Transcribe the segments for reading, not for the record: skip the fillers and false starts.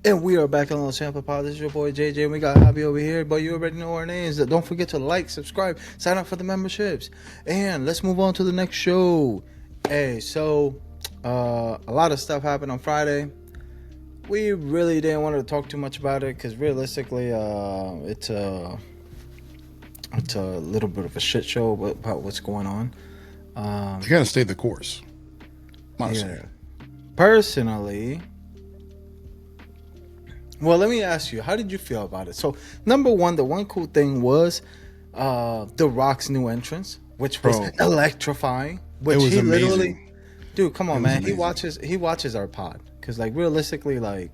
And we are back on the Sample Pod. This is your boy JJ, and we got Javi over here. But you already know our names. Don't forget to like, subscribe, sign up for the memberships, and let's move on to the next show. Hey, so a lot of stuff happened on Friday. We really didn't want to talk too much about it because realistically, it's a little bit of a shit show about what's going on. You gotta stay the course. Honestly. Yeah. Personally. Well, let me ask you, how did you feel about it? So, number one, the one cool thing was The Rock's new entrance, which was electrifying. Which it was he amazing. literally, dude, come on, man. Amazing. He watches our pod because, like, realistically, like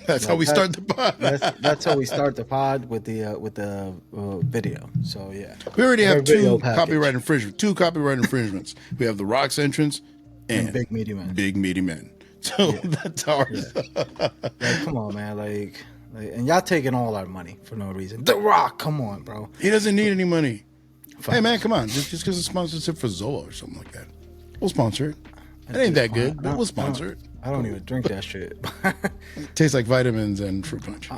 that's how we start the pod. that's how we start the pod with the video. So yeah, we already have two copyright infringements. We have The Rock's entrance and Big Meaty Men. Big Meaty Men. So that's ours. Yeah. Like, come on, man. Like, and y'all taking all our money for no reason. The Rock, come on, bro. He doesn't need any money. Fine. Hey, man, come on. Just because it's sponsorship for Zola or something like that. We'll sponsor it. It ain't that good, but we'll sponsor it. I don't even drink that shit. It tastes like vitamins and fruit punch.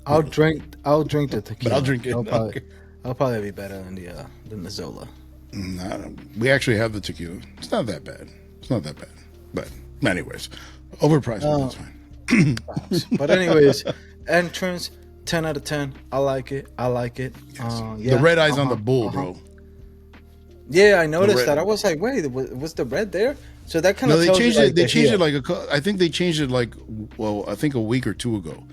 I'll drink the tequila. But I'll drink it. I'll probably be better than the Zola. Nah, we actually have the tequila. It's not that bad. But anyways, overpriced, that's fine. But anyways, entrance 10 out of 10. I like it. Yes. Yeah, the red eyes on the bull, bro. Yeah, I noticed that. I was like, wait, was the red there? So that kind of they changed you, it. They changed it I think they changed it I think a week or two ago.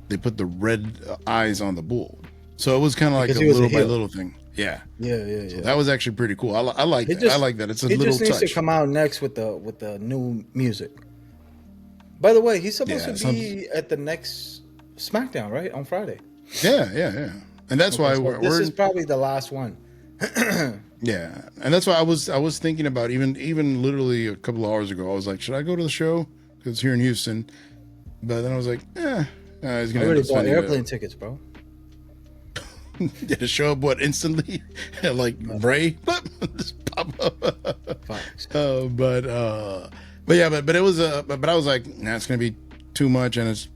They put the red eyes on the bull, so it was kind of like a little by little thing. Yeah. So that was actually pretty cool. I like that. I like that. It's a little touch. It just needs to come out next with the new music. By the way, he's supposed to be at the next SmackDown, right, on Friday. Yeah. And that's why this is probably the last one. Yeah, and that's why I was thinking about even literally a couple of hours ago. I was like, should I go to the show? Because it's here in Houston. But then I was like, he's gonna. I already bought airplane tickets, bro. Did it show up instantly? Like Bray, just pop up. But it was but I was like, nah, it's gonna be too much, and it's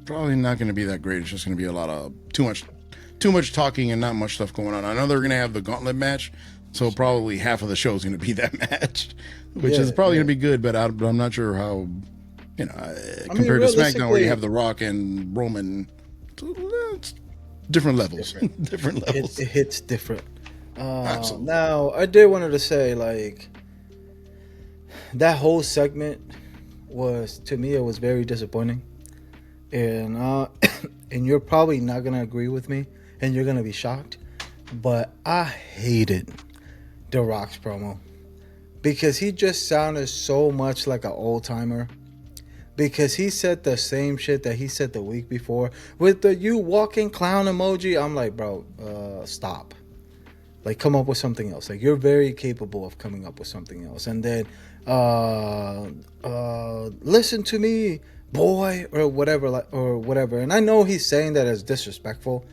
probably not gonna be that great. It's just gonna be a lot of too much talking and not much stuff going on. I know they're gonna have the gauntlet match, so probably half of the show is gonna be that match, which is probably gonna be good. But I'm not sure how, compared to SmackDown where you have The Rock and Roman. It's different levels. Different levels. It hits different. Absolutely. Now, I did wanted to say, like, that whole segment was, to me, it was very disappointing. And and you're probably not going to agree with me, and you're going to be shocked. But I hated The Rock's promo because he just sounded so much like an old-timer. Because he said the same shit that he said the week before with the you walking clown emoji. I'm like, bro, stop. Like, come up with something else. Like, you're very capable of coming up with something else. And then, listen to me, boy, or whatever. And I know he's saying that as disrespectful.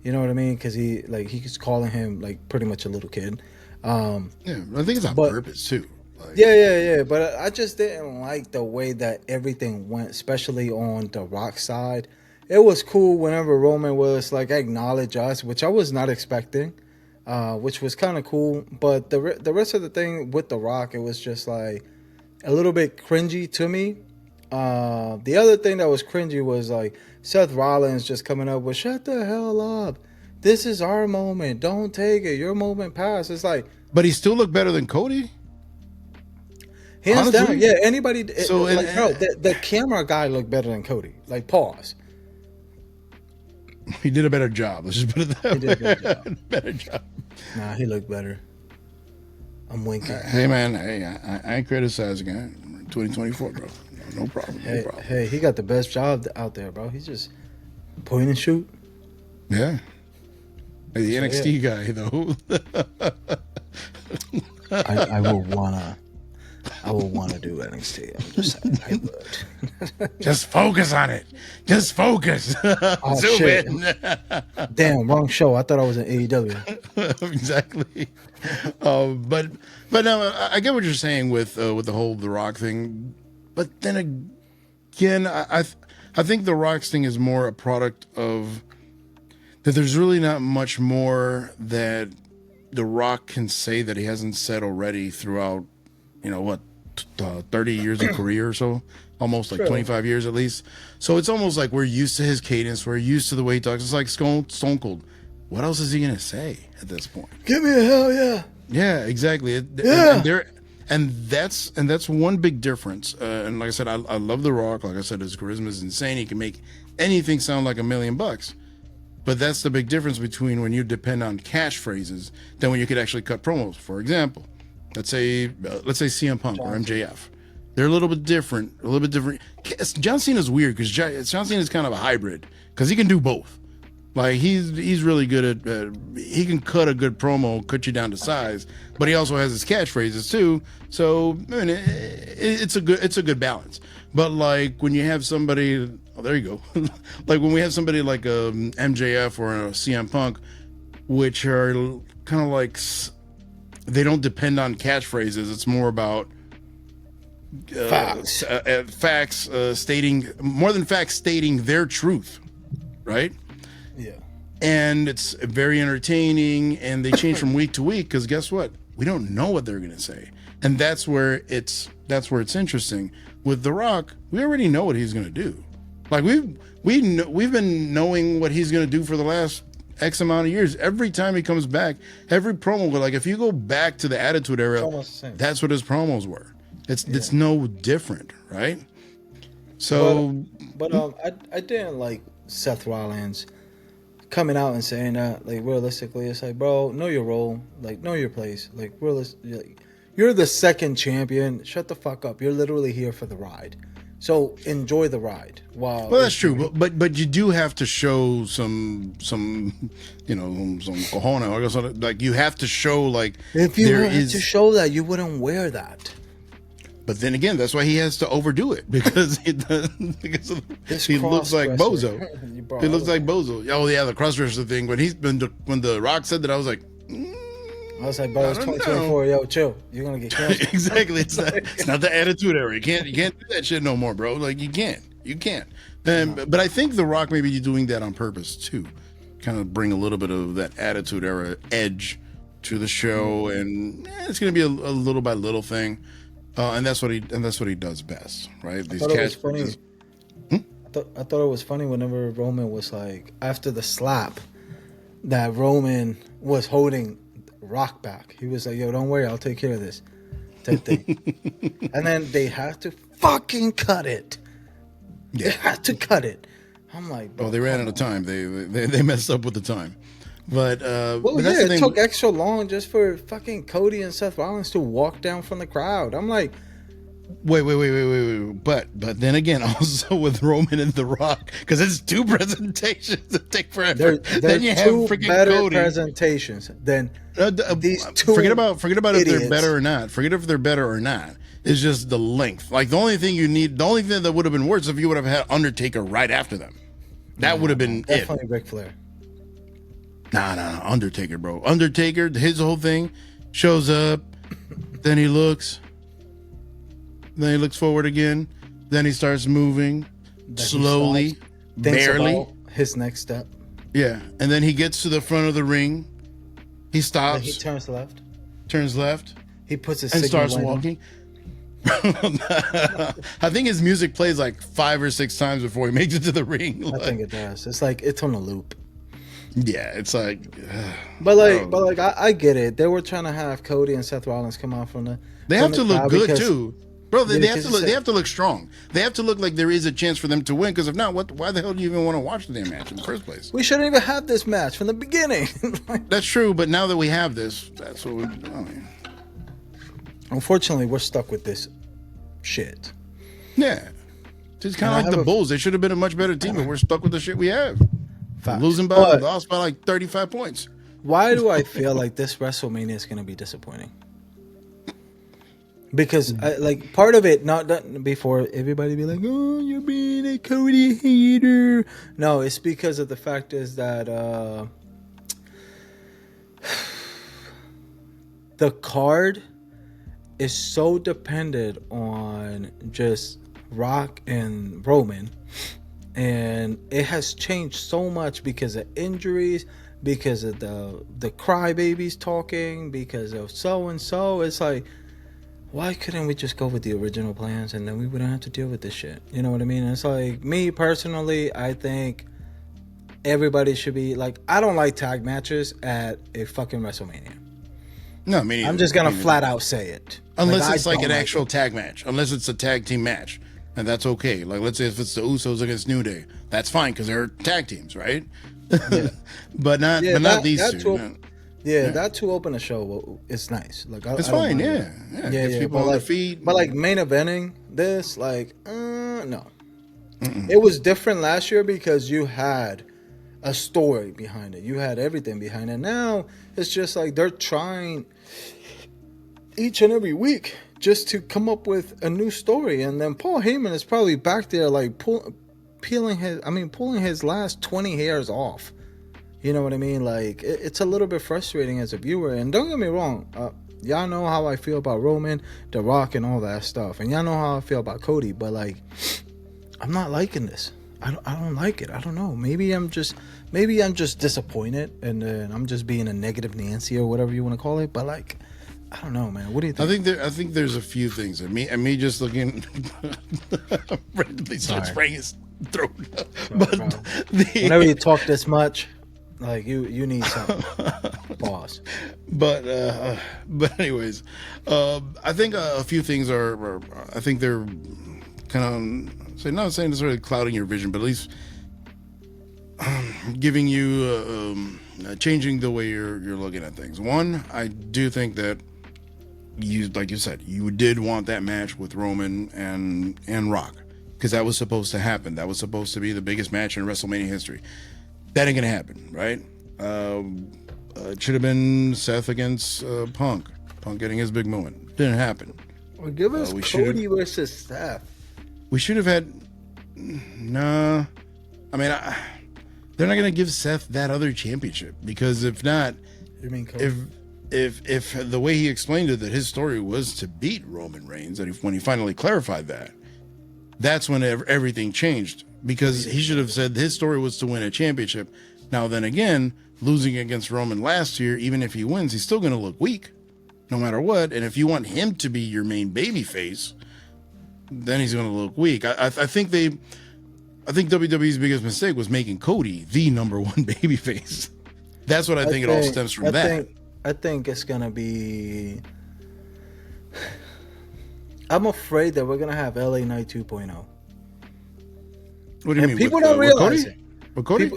You know what I mean? Because he's calling him like pretty much a little kid. Yeah, I think it's on purpose too. Yeah. But I just didn't like the way that everything went, especially on the Rock side. It was cool whenever Roman was like, acknowledge us, which I was not expecting, which was kind of cool. But the rest of the thing with the Rock, it was just like a little bit cringy to me. The other thing that was cringy was like Seth Rollins just coming up with, shut the hell up. This is our moment. Don't take it. Your moment passed. It's like, but he still looked better than Cody. Hands down, yeah. Anybody? So the camera guy looked better than Cody. Like, pause. He did a better job. Let's just put it that way. He did a better job. Nah, he looked better. I'm winking. Hey man, I ain't criticizing it. 2024, bro. No problem. Hey, he got the best job out there, bro. He's just point and shoot. Yeah. Hey, the NXT guy though. I will wanna do NXT. I'm just saying, I would. Just focus on it. Just focus. Oh, Zoom shit. in. Damn, wrong show. I thought I was in AEW. Exactly. But no, I get what you're saying with the whole The Rock thing. But then again, I think the Rock's thing is more a product of that. There's really not much more that the Rock can say that he hasn't said already throughout, 30 years of career or so, almost like True. 25 years at least. So it's almost like we're used to his cadence. We're used to the way he talks. It's like Stone Cold. What else is he gonna say at this point? Give me a hell yeah. Yeah, exactly. Yeah. And that's one big difference. And like I said, I love The Rock. Like I said, his charisma is insane. He can make anything sound like $1 million. But that's the big difference between when you depend on catchphrases than when you could actually cut promos. For example, let's say CM Punk or MJF. They're a little bit different. John Cena's weird because John Cena's kind of a hybrid because he can do both. Like he's really good at he can cut a good promo, cut you down to size, but he also has his catchphrases too. So I mean, it's a good balance. But like when you have somebody, oh there you go, like when we have somebody like a MJF or a CM Punk, which are kind of like they don't depend on catchphrases. It's more about facts stating more than facts stating their truth, right? Yeah. And it's very entertaining, and they change from week to week because guess what? We don't know what they're gonna say, and that's where it's interesting. With The Rock, we already know what he's gonna do. Like we've been knowing what he's gonna do for the last X amount of years. Every time he comes back, every promo, like if you go back to the Attitude Era, that's what his promos were. It's no different, right? So, but I didn't like Seth Rollins coming out and saying that, like, realistically, it's like, bro, know your role, like, know your place, like, you're the second champion. Shut the fuck up. You're literally here for the ride, so enjoy the ride. Well, that's true, but you do have to show some cojones. I guess, like you have to show like if you wanted to show that, you wouldn't wear that. But then again, that's why he has to overdo it because he looks like Bozo. He looks like Bozo. Oh yeah, the crossdresser thing. When the Rock said that, I was like, bro, it's 2024. Yo, chill. You're gonna get canceled. Exactly. It's not the Attitude Era. You can't do that shit no more, bro. Like you can't. But I think the Rock may be doing that on purpose too, kind of bring a little bit of that Attitude Era edge to the show, and it's gonna be a little by little thing. And that's what he does best, right? These catchphrases. I thought it was funny whenever Roman was like, after the slap, that Roman was holding Rock back. He was like, yo, don't worry, I'll take care of this type thing. And then they had to fucking cut it. Yeah. They had to cut it. I'm like, bro, they ran out of time. They messed up with the time. But but that's it took extra long just for fucking Cody and Seth Rollins to walk down from the crowd. I'm like, wait. But then again, also with Roman and The Rock, because it's two presentations that take forever. Then you have freaking better Cody. Presentations than these two. Forget about idiots. If they're better or not. Forget if they're better or not. It's just the length. Like the only thing that would have been worse if you would have had Undertaker right after them. That would have been definitely Ric Flair. Nah, Undertaker, bro. Undertaker, his whole thing, shows up, then he looks forward again, then he starts moving slowly, barely. His next step. Yeah, and then he gets to the front of the ring. He stops. He turns left. He puts his and starts walking. I think his music plays like 5 or 6 times before he makes it to the ring. I think it does. It's like it's on a loop. Yeah, it's like, I get it. They were trying to have Cody and Seth Rollins come out from the. They have to look good too, bro. They have to look strong. They have to look like there is a chance for them to win. Because if not, why the hell do you even want to watch the damn match in the first place? We shouldn't even have this match from the beginning. That's true, but now that we have this, that's what we're doing. Unfortunately, we're stuck with this shit. Yeah, it's kind of like the Bulls. They should have been a much better team, but we're stuck with the shit we have. Losing lost by like 35 points. Why do I feel like this WrestleMania is going to be disappointing? Because part of it, not before everybody be like, oh, you're being a Cody hater. No, it's because of the fact is that the card is so dependent on just Rock and Roman and it has changed so much because of injuries, because of the crybabies talking, because of so and so. It's like, why couldn't we just go with the original plans and then we wouldn't have to deal with this shit? You know what I mean? It's like, me personally, I think everybody should be like, I don't like tag matches at a fucking WrestleMania. No, I mean, I'm just gonna flat out say it. Unless it's like an actual tag match, unless it's a tag team match, and that's okay. Like, let's say if it's the Usos against New Day, that's fine because they're tag teams, right? Yeah. but not these two. That to open a show, it's nice. Like, it's fine, yeah. Gets people on their feet. But like main eventing this, like, no. It was different last year because you had a story behind it. You had everything behind it. Now it's just like they're trying each and every week just to come up with a new story, and then Paul Heyman is probably back there like pulling his last 20 hairs off. You know what I mean? Like, it's a little bit frustrating as a viewer. And don't get me wrong, y'all know how I feel about Roman, The Rock, and all that stuff, and y'all know how I feel about Cody. But like, I'm not liking this. I don't like it. I don't know. Maybe I'm just disappointed, and I'm just being a negative Nancy or whatever you want to call it. But like, I don't know, man. What do you think? I think there's a few things. And me just looking randomly start spraying his throat. Whenever you talk this much, like you need something. Pause. But anyways, I think a few things are I think they're kind of. So not saying necessarily clouding your vision, but at least giving you changing the way you're looking at things. One, I do think that like you said, you did want that match with Roman and Rock because that was supposed to happen. That was supposed to be the biggest match in WrestleMania history. That ain't gonna happen, right? It should have been Seth against Punk. Punk getting his big moment. Didn't happen. Well, give us Cody versus Seth. We should have had. Nah, I mean, they're not gonna give Seth that other championship because if not, you mean Cody? If the way he explained it that his story was to beat Roman Reigns, and when he finally clarified that, that's when everything changed because he should have said his story was to win a championship. Now then again, losing against Roman last year, even if he wins, he's still gonna look weak, no matter what. And if you want him to be your main babyface, then he's going to look weak. I think WWE's biggest mistake was making Cody the number one babyface. That's what I think it all stems from. I think it's going to be. I'm afraid that we're going to have LA Knight 2.0. What do you mean? People don't realize it. With Cody?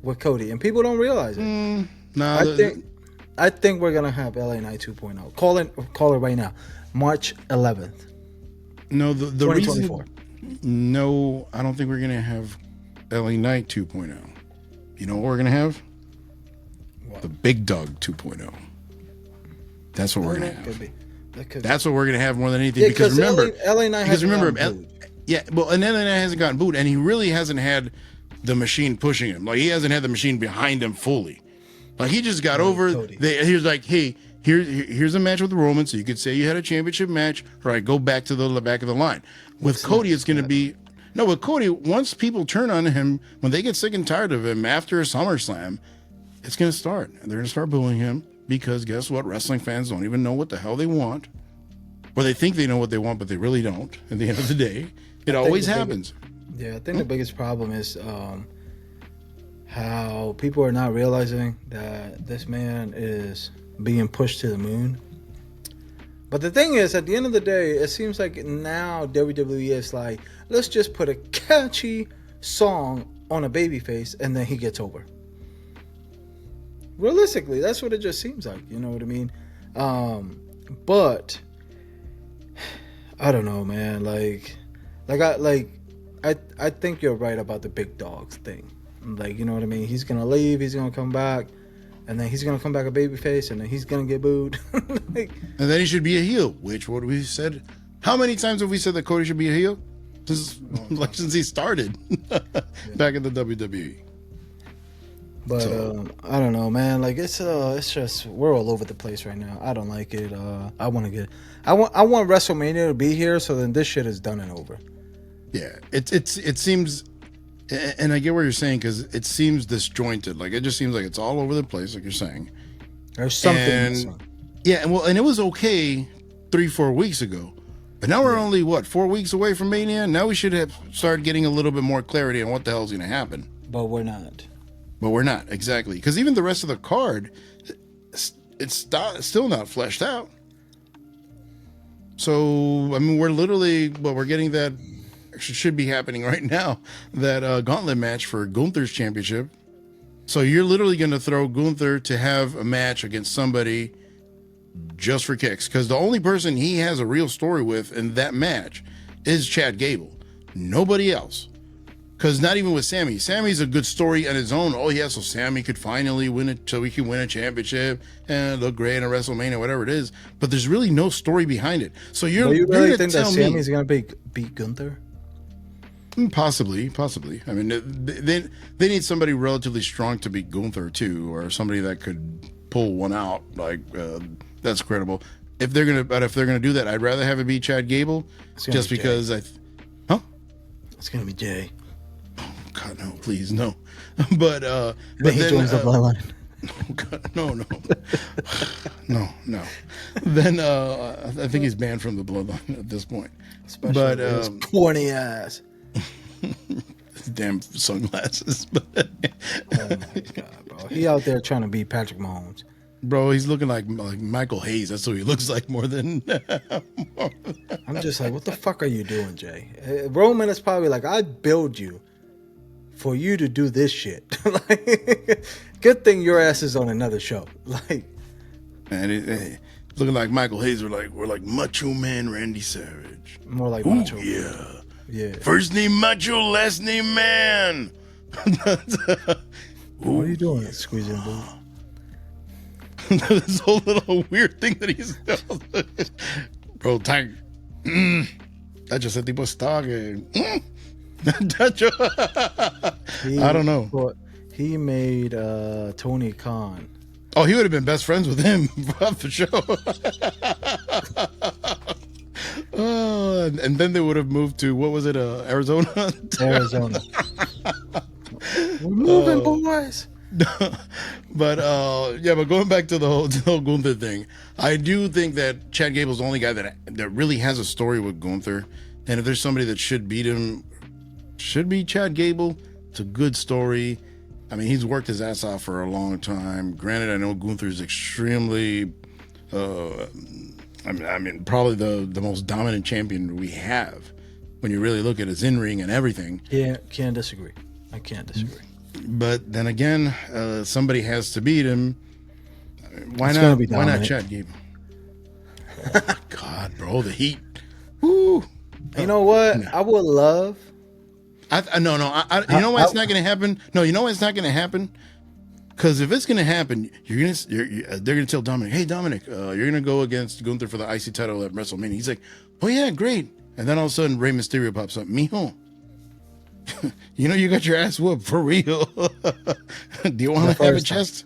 With Cody, and people don't realize it. I think we're going to have LA Knight 2.0. Call it right now, March 11th. No, the reason. No, I don't think we're gonna have LA Knight 2.0. You know what we're gonna have? What? The Big Dog 2.0. That's what we're gonna have. That's what we're gonna have more than anything. Because remember, LA Knight hasn't gotten booed. Yeah, well, and LA Knight hasn't gotten booed, and he really hasn't had the machine pushing him. Like he hasn't had the machine behind him fully. Like he just got over. He was like, hey. Here's a match with Roman, so you could say you had a championship match. All right, go back to the back of the line. With Cody, it's going to be with Cody. Once people turn on him, when they get sick and tired of him after SummerSlam, it's going to start. They're going to start booing him because guess what? Wrestling fans don't even know what the hell they want, or they think they know what they want, but they really don't. At the end of the day, it always happens. I think the biggest problem is how people are not realizing that this man is being pushed to the moon. But the thing is, at the end of the day, it seems like now WWE is like, let's just put a catchy song on a babyface and then he gets over. Realistically, that's what it just seems like. You know what I mean? But I don't know, man. I think you're right about the big dogs thing. Like, you know what I mean? He's gonna leave. He's gonna come back. And then he's going to come back a babyface, and then he's going to get booed. And then he should be a heel, which what we said. How many times have we said that Cody should be a heel? Since he started back in the WWE. But I don't know, man. Like it's just we're all over the place right now. I don't like it. I want WrestleMania to be here, so then this shit is done and over. Yeah, it seems And I get what you're saying because it seems disjointed. Like it just seems like it's all over the place, like you're saying. There's something missing. Yeah, and it was okay 3-4 weeks ago, but now we're only 4 weeks away from Mania. Now we should have started getting a little bit more clarity on what the hell's going to happen. But we're not. Exactly, because even the rest of the card, it's still not fleshed out. So I mean, we're getting that. Should be happening right now, that gauntlet match for Gunther's championship. So you're literally going to throw Gunther to have a match against somebody just for kicks, because the only person he has a real story with in that match is Chad Gable. Nobody else. Because not even with Sammy. Sammy's a good story on his own. Oh yeah, so Sammy could finally win it, so he can win a championship and look great in WrestleMania, whatever it is. But there's really no story behind it. So you really think that Sammy's going to beat Gunther? Possibly. I mean, they need somebody relatively strong to beat Gunther too, or somebody that could pull one out. Like that's credible. If they're gonna do that, I'd rather have it be Chad Gable, just because It's gonna be Jay. Oh God, no! Please, no. But he joins the bloodline. Oh God, no. Then I think he's banned from the bloodline at this point. Especially his corny ass. Damn sunglasses. Oh my God, bro! He out there trying to beat Patrick Mahomes. Bro, he's looking like Michael Hayes. That's what he looks like more than. I'm just like, what the fuck are you doing, Jay? Roman is probably like, I build you for you to do this shit. Like, good thing your ass is on another show. Like, and looking like Michael Hayes. We're like Macho Man Randy Savage. More like Ooh, Macho. Yeah. First name Macho, last name Man. What are you doing? Squeezing boo. This whole little weird thing that he's bro, Tank. Tacho, ese tipo está que. Tacho. I don't know. He made Tony Khan. Oh, he would have been best friends with him for sure. And then they would have moved to, what was it, Arizona? Arizona. We're moving, boys. But going back to the whole Gunther thing, I do think that Chad Gable's the only guy that really has a story with Gunther. And if there's somebody that should beat him, should be Chad Gable. It's a good story. I mean, he's worked his ass off for a long time. Granted, I know Gunther's extremely I mean, probably the most dominant champion we have when you really look at his in-ring and everything. Yeah, can't disagree. I can't disagree. But then again, somebody has to beat him. Why not Chad Gable? Oh my God, bro, the heat. Woo. You know what? No. I would love. You know why it's not going to happen? No, you know why it's not going to happen? Because if it's going to happen, they're going to tell Dominic, hey, Dominic, you're going to go against Gunther for the IC title at WrestleMania. He's like, oh, yeah, great. And then all of a sudden, Rey Mysterio pops up. Mijo, you know you got your ass whooped for real. Do you want to have a chest?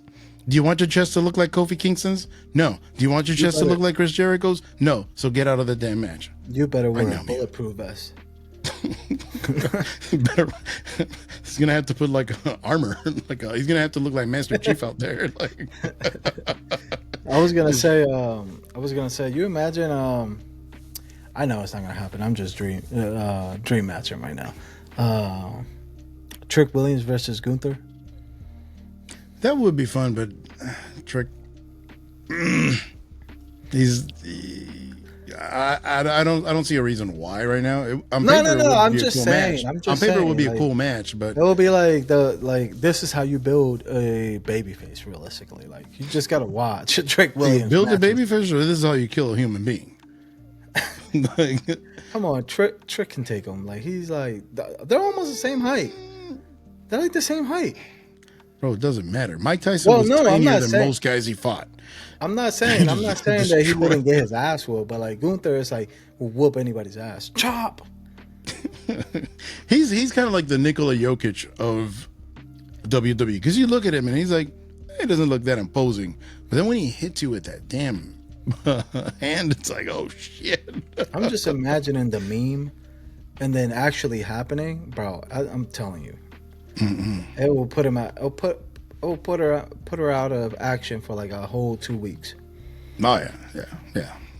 Do you want your chest to look like Kofi Kingston's? No. Do you want your chest to look like Chris Jericho's? No. So get out of the damn match. You better wear a bulletproof vest. He's gonna have to put like armor. He's gonna have to look like Master Chief out there. Like, I was gonna say. You imagine? I know it's not gonna happen. I'm just dream matching right now. Trick Williams versus Gunther. That would be fun, but Trick, I don't see a reason why right now. I'm just saying. On paper, it would be a cool match, but it will be like this is how you build a babyface. Realistically, like you just gotta watch Trick Williams. Build a babyface, or this is how you kill a human being. Come on, Trick can take him. Like he's like they're almost the same height. They're like the same height. Bro, it doesn't matter. Mike Tyson was tinier than most guys he fought. I'm not saying that he wouldn't get his ass whooped, but like Gunther is like will whoop anybody's ass. Chop. He's kind of like the Nikola Jokic of WWE, because you look at him and he's like, he doesn't look that imposing, but then when he hits you with that damn hand, it's like, oh shit. I'm just imagining the meme and then actually happening, bro. I'm telling you, It will put him out. Put her out of action for like a whole 2 weeks. Oh yeah.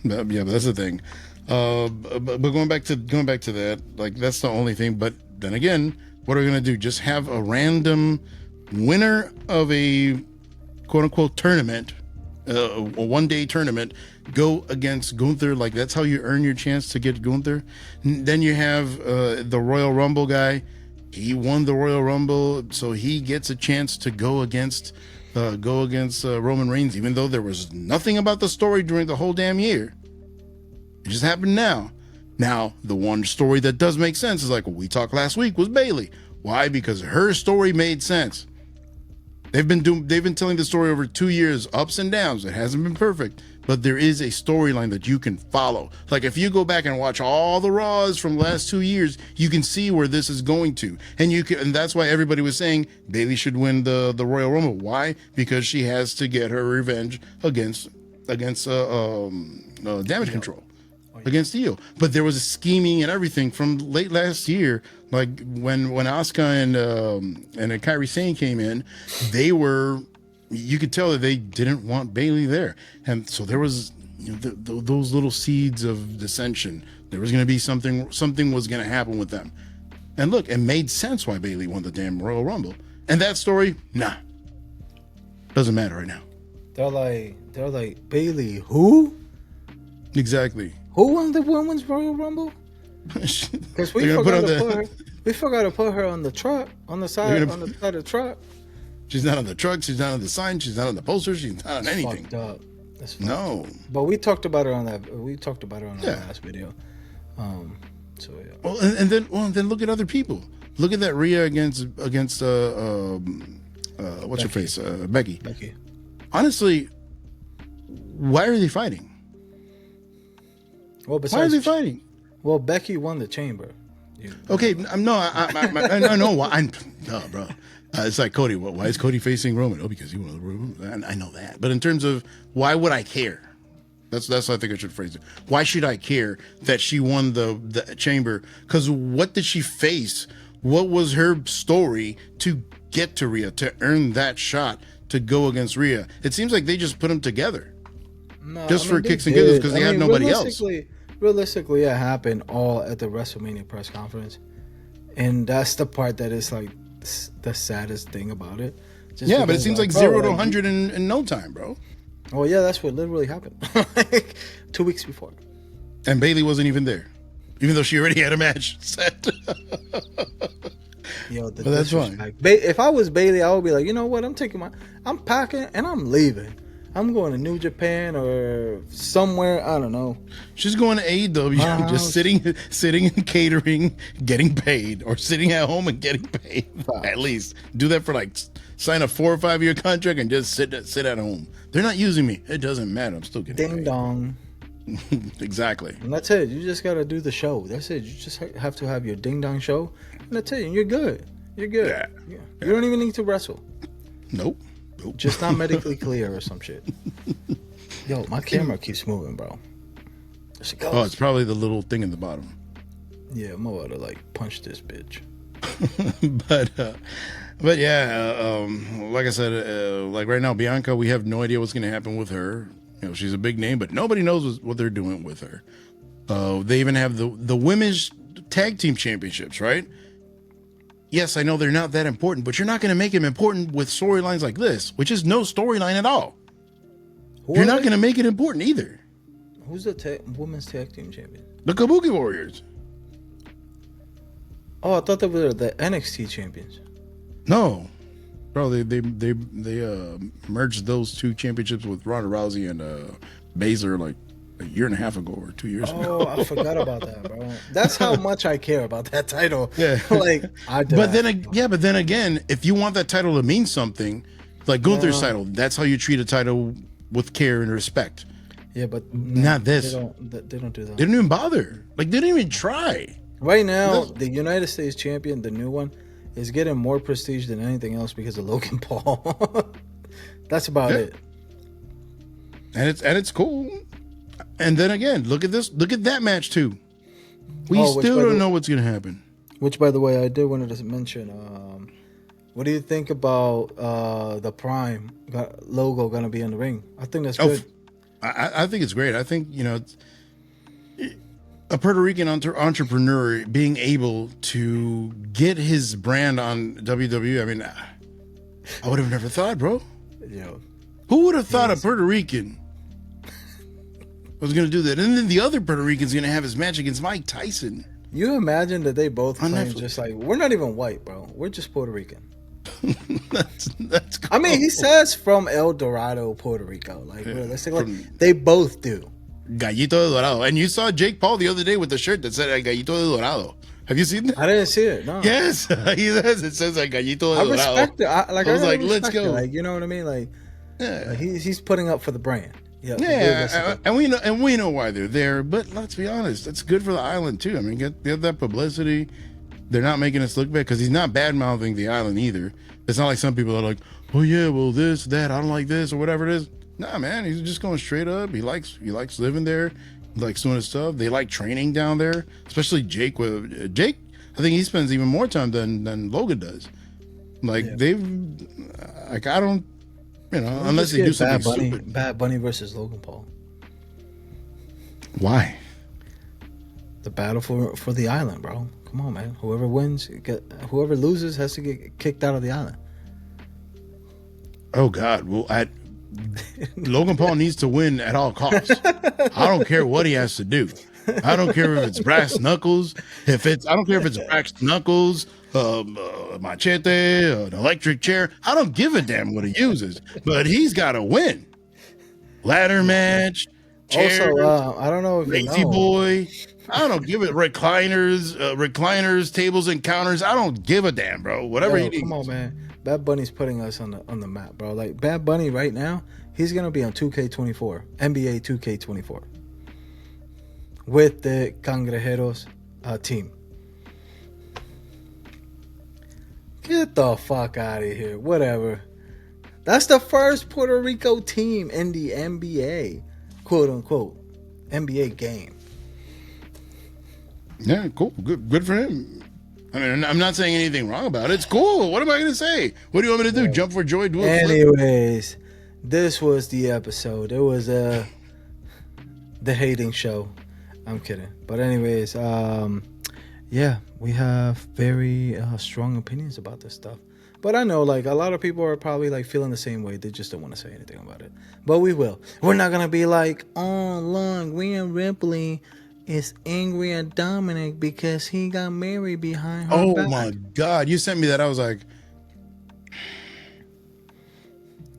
But that's the thing. But going back to that, like that's the only thing. But then again, what are we gonna do? Just have a random winner of a quote unquote tournament, a 1 day tournament, go against Gunther? Like that's how you earn your chance to get Gunther. Then you have the Royal Rumble guy. He won the Royal Rumble, so he gets a chance to go against Roman Reigns, even though there was nothing about the story during the whole damn year. It just happened now. Now, the one story that does make sense is like what we talked last week was Bayley. Why? Because her story made sense. They've been telling the story over 2 years, ups and downs. It hasn't been perfect, but there is a storyline that you can follow. Like if you go back and watch all the Raws from the last 2 years, you can see where this is going to, and that's why everybody was saying Bayley should win the Royal Rumble. Why? Because she has to get her revenge against Damage Control. Against Io. But there was a scheming and everything from late last year, like when Asuka and Kairi Sane came in, you could tell that they didn't want Bayley there, and so there was those little seeds of dissension. There was going to be something was going to happen with them, and look, it made sense why Bayley won the damn Royal Rumble. And that story, doesn't matter right now. They're like Bayley who? Exactly. Who won the women's Royal Rumble? Because we forgot to put her on the truck, on the side of the truck. She's not on the truck. She's not on the sign. She's not on the poster. She's not on anything. Fucked up. No. But we talked about her on that. We talked about her on that last video. So yeah. Well, and then look at other people. Look at that Rhea against what's her face, Becky. Honestly, why are they fighting? Well, why are they fighting? Well, Becky won the chamber. Okay, I know why. No, bro. It's like Cody. Why is Cody facing Roman? Oh, because he won the Roman. I know that. But in terms of why would I care? That's how I think I should phrase it. Why should I care that she won the chamber? Because what did she face? What was her story to get to Rhea, to earn that shot to go against Rhea? It seems like they just put them together. No, for kicks and giggles because they had nobody else. Realistically, it happened all at the WrestleMania press conference, and that's the part that is like the saddest thing about it. But it seems like 0 to 100 in no time, bro. Oh yeah, that's what literally happened. Like 2 weeks before. And Bayley wasn't even there, even though she already had a match set. But that's fine. If I was Bayley, I would be like, you know what? I'm packing and I'm leaving. I'm going to New Japan or somewhere. I don't know. She's going to AEW, just sitting and catering, getting paid, or sitting at home and getting paid. At least do that for sign a 4 or 5 year contract and just sit at home. They're not using me. It doesn't matter. I'm still getting paid. Ding dong. Exactly. And that's it. You just got to do the show. That's it. You just have to have your ding dong show. And that's it. And you're good. You're good. Yeah. You don't even need to wrestle. Nope. Just not medically clear or some shit. Yo, my camera keeps moving, bro. Oh, it's probably the little thing in the bottom. Yeah, I'm about to punch this bitch. but yeah, like I said, right now, Bianca, we have no idea what's going to happen with her. She's a big name, but nobody knows what they're doing with her. They even have the women's tag team championships, right? Yes, I know they're not that important, but you're not going to make them important with storylines like this, which is no storyline at all. You're not going to make it important either. Who's the women's tag team champion? The Kabuki Warriors. Oh, I thought they were the NXT champions. No, bro, they merged those two championships with Ronda Rousey and Baszler a year and a half ago or 2 years ago. Oh, I forgot about that, bro. That's how much I care about that title. Yeah. But then again, if you want that title to mean something, like Gunther's title, that's how you treat a title with care and respect. Yeah, but not this. They don't do that. They didn't even bother. They didn't even try. Right now, the United States champion, the new one, is getting more prestige than anything else because of Logan Paul. That's about it. And it's cool. And then again, look at this. Look at that match too. We still don't know what's going to happen. Which, by the way, I did want to mention. What do you think about the Prime logo going to be in the ring? I think that's good. I think it's great. I think, a Puerto Rican entrepreneur being able to get his brand on WWE. I mean, I would have never thought, bro. Yo, who would have thought a Puerto Rican was going to do that? And then the other Puerto Rican's going to have his match against Mike Tyson. You imagine that they both claim just like, we're not even white, bro. We're just Puerto Rican. that's cool. I mean, he says from El Dorado, Puerto Rico. Like, realistically, they both do. Gallito de Dorado. And you saw Jake Paul the other day with the shirt that said Gallito de Dorado. Have you seen that? I didn't see it, no. Yes, he does. It says Gallito de Dorado. I respect it. I was like, let's go. Like, you know what I mean? Like, yeah. Like he's putting up for the brand. Yeah, and we know why they're there. But let's be honest, it's good for the island too. I mean, get that publicity. They're not making us look bad because he's not bad mouthing the island either. It's not like some people are like, oh yeah, well this, that, I don't like this or whatever it is. Nah, man, he's just going straight up. He likes living there. He likes doing his stuff. They like training down there, especially Jake. Jake, I think he spends even more time than Logan does. Like I don't. Unless they do something stupid. Bad Bunny versus Logan Paul. Why? The battle for the island, bro. Come on, man. Whoever wins, whoever loses has to get kicked out of the island. Oh God. Well, Logan Paul needs to win at all costs. I don't care what he has to do. I don't care if it's brass knuckles. I don't care if it's brass knuckles, machete, an electric chair. I don't give a damn what he uses, but he's got to win. Ladder match, chair, also, I don't know if lazy boy. I don't give it. Recliners, tables and counters. I don't give a damn, bro. Whatever he needs. Come on, man. Bad Bunny's putting us on the map, bro. Like Bad Bunny right now, he's gonna be on 2K24, NBA 2K24. With the Cangrejeros team. Get the fuck out of here. Whatever. That's the first Puerto Rico team in the NBA, quote unquote, NBA game. Yeah, cool. Good for him. I mean, I'm not saying anything wrong about it. It's cool. What am I going to say? What do you want me to do? Jump for joy? Do a flip? Anyways, this was the episode. It was the hating show. I'm kidding. But anyways, yeah, we have very strong opinions about this stuff. But I know, like, a lot of people are probably, like, feeling the same way. They just don't want to say anything about it. But we will. We're not going to be like, oh, look, Rhea Ripley is angry at Dominic because he got married behind her back. Oh, my God. You sent me that. I was like...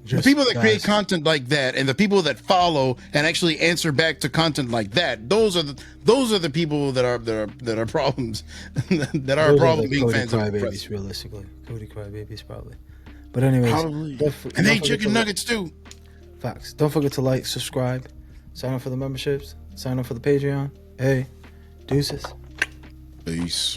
The people that create content like that, and the people that follow and actually answer back to content like that, those are the people that are problems, that are a problem being fans of Crybabies. Realistically, Cody Crybabies probably. But anyways, probably. And they chicken nuggets too. Facts. Don't forget to like, subscribe, sign up for the memberships, sign up for the Patreon. Hey, deuces. Peace.